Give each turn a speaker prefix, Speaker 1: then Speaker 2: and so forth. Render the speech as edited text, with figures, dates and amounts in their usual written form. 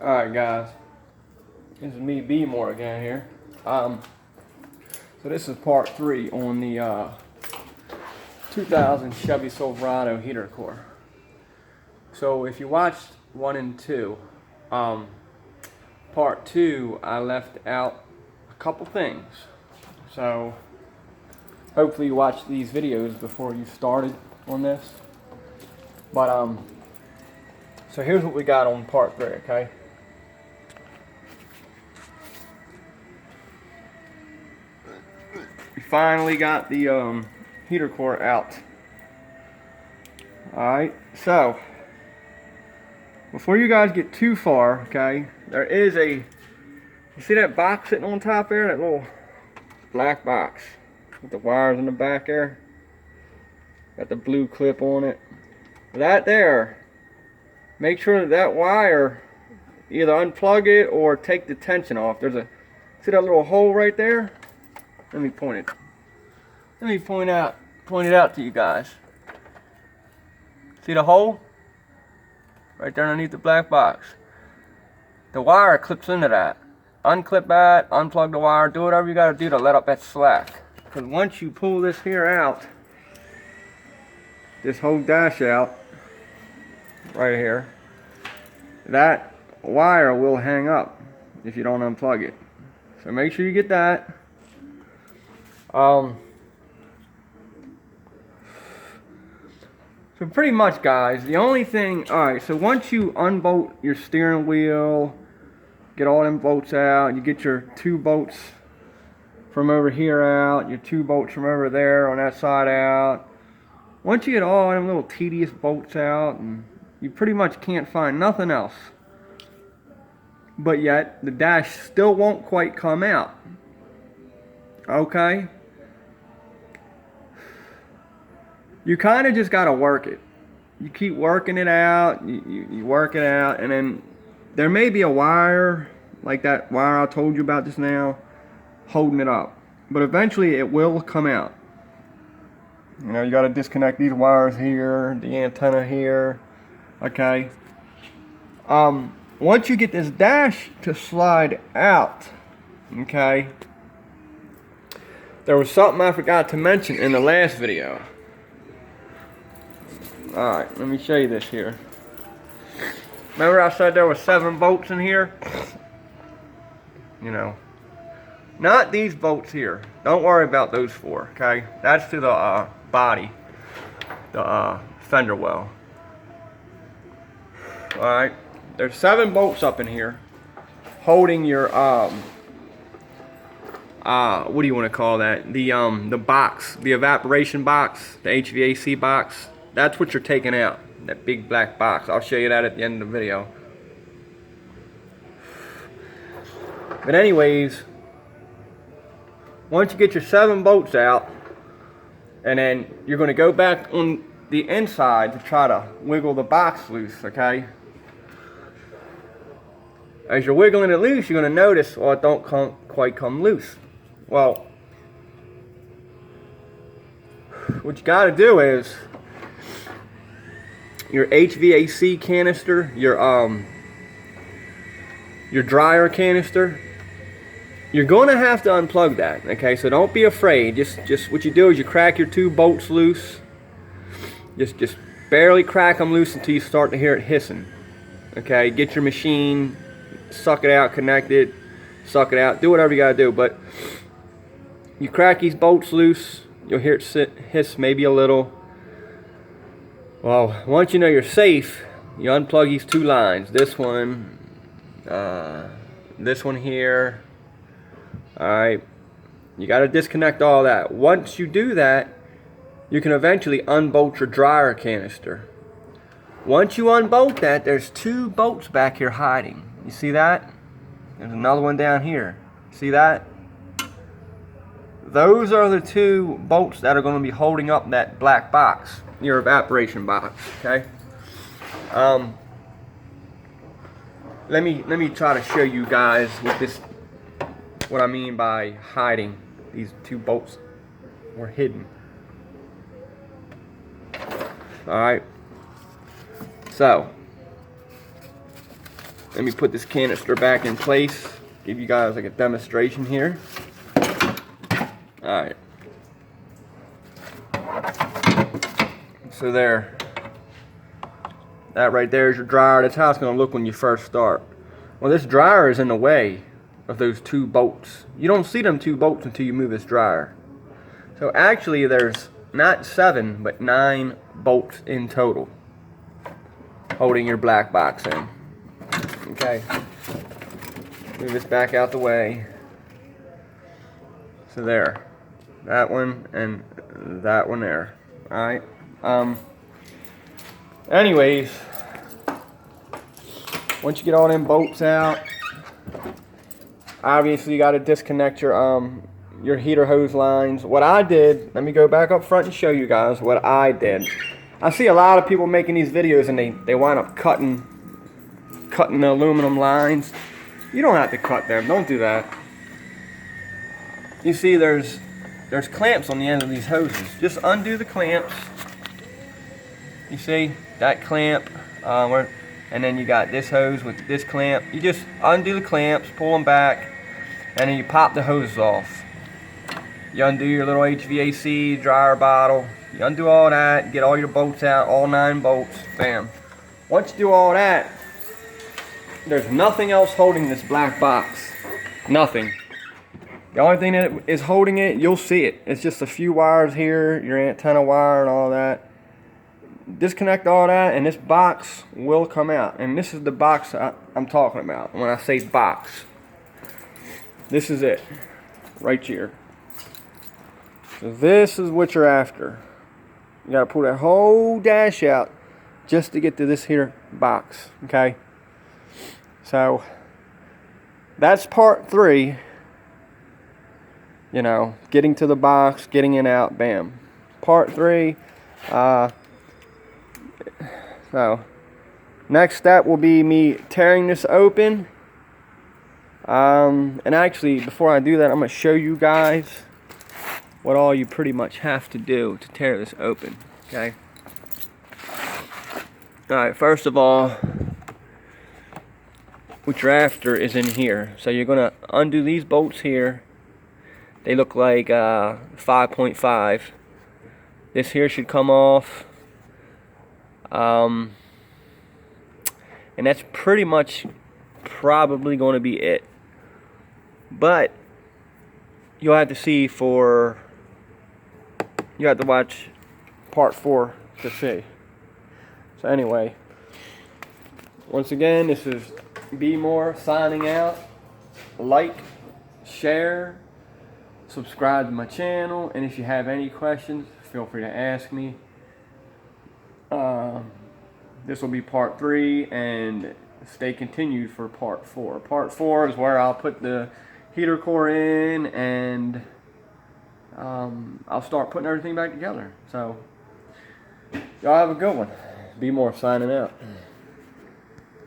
Speaker 1: Alright guys, this is me B more again here. So this is part 3 on the 2000 Chevy Silverado heater core. So if you watched 1 and 2, part 2 I left out a couple things. So hopefully you watched these videos before you started on this. But so here's what we got on part 3, okay? We finally got the heater core out. Alright, so before you guys get too far, okay, there is you see that box sitting on top there? That little black box with the wires in the back there? Got the blue clip on it. That there, make sure that wire, either unplug it or take the tension off. There's see that little hole right there? Let me point it. Let me point it out to you guys. See the hole? Right there underneath the black box. The wire clips into that. Unclip that, unplug the wire, do whatever you gotta do to let up that slack. Because once you pull this here out, this whole dash out, right here, that wire will hang up if you don't unplug it. So make sure you get that. So pretty much guys, the only thing, alright, so once you unbolt your steering wheel, get all them bolts out, you get your 2 bolts from over here out, your 2 bolts from over there on that side out. Once you get all them little tedious bolts out, and you pretty much can't find nothing else. But yet, the dash still won't quite come out. Okay? You kind of just got to work it. You keep working it out, you work it out, and then there may be a wire, like that wire I told you about just now, holding it up. But eventually it will come out. You know, you got to disconnect these wires here, the antenna here, okay? Once you get this dash to slide out, okay, there was something I forgot to mention in the last video. Alright, let me show you this here. Remember I said there were 7 bolts in here? You know, not these bolts here. Don't worry about those 4, okay? That's to the body, the fender well. Alright, there's 7 bolts up in here holding your what do you want to call that? The box, the evaporation box, the HVAC box. That's what you're taking out, that big black box. I'll show you that at the end of the video. But anyways, once you get your 7 bolts out, and then you're going to go back on the inside to try to wiggle the box loose, okay? As you're wiggling it loose, you're going to notice, well, it don't quite come loose. Well, what you got to do is, your HVAC canister, your dryer canister, you're going to have to unplug that, okay? So don't be afraid. Just what you do is you crack your 2 bolts loose. Just barely crack them loose until you start to hear it hissing. Okay, get your machine, suck it out, connect it, suck it out, do whatever you gotta do. But you crack these bolts loose, you'll hear it hiss maybe a little. Well, once you know you're safe, you unplug these 2 lines. This one here. Alright, you got to disconnect all that. Once you do that, you can eventually unbolt your dryer canister. Once you unbolt that, there's 2 bolts back here hiding. You see that? There's another one down here. See that? Those are the 2 bolts that are going to be holding up that black box, your evaporation box, okay? Let me try to show you guys with this what I mean by hiding. These 2 bolts were hidden. Alright. So let me put this canister back in place. Give you guys like a demonstration here. Alright. So there. That right there is your dryer. That's how it's going to look when you first start. Well, this dryer is in the way of those 2 bolts. You don't see them 2 bolts until you move this dryer. So actually there's not 7 but 9 bolts in total holding your black box in. Okay. Move this back out the way. So there. That one and that one there. Alright. Anyways, once you get all them bolts out, obviously you got to disconnect your heater hose lines. What I did, let me go back up front and show you guys what I did. I see a lot of people making these videos and they wind up cutting the aluminum lines. You don't have to cut them. Don't do that. You see there's clamps on the end of these hoses. Just undo the clamps. You see that clamp, and then you got this hose with this clamp. You just undo the clamps, pull them back, and then you pop the hoses off. You undo your little HVAC dryer bottle. You undo all that, get all your bolts out, all 9 bolts, bam. Once you do all that, there's nothing else holding this black box. Nothing. The only thing that is holding it, you'll see it. It's just a few wires here, your antenna wire and all that. Disconnect all that and this box will come out. And this is the box I'm talking about when I say box. This is it. Right here. So this is what you're after. You gotta pull that whole dash out just to get to this here box. Okay? So that's part 3. You know, getting to the box, getting it out, bam. Part 3. So next step will be me tearing this open. And actually, before I do that, I'm gonna show you guys what all you pretty much have to do to tear this open. Okay. Alright, first of all, what you're after is in here. So you're gonna undo these bolts here. They look like 5.5. This here should come off. And that's pretty much probably going to be it. But you'll have to see you have to watch part 4 to see. So anyway, once again, this is Be More signing out. Like, share, subscribe to my channel, and if you have any questions, feel free to ask me. This will be part 3, and stay continued for part 4. Part 4 is where I'll put the heater core in, and I'll start putting everything back together. So y'all have a good one. Be More signing out.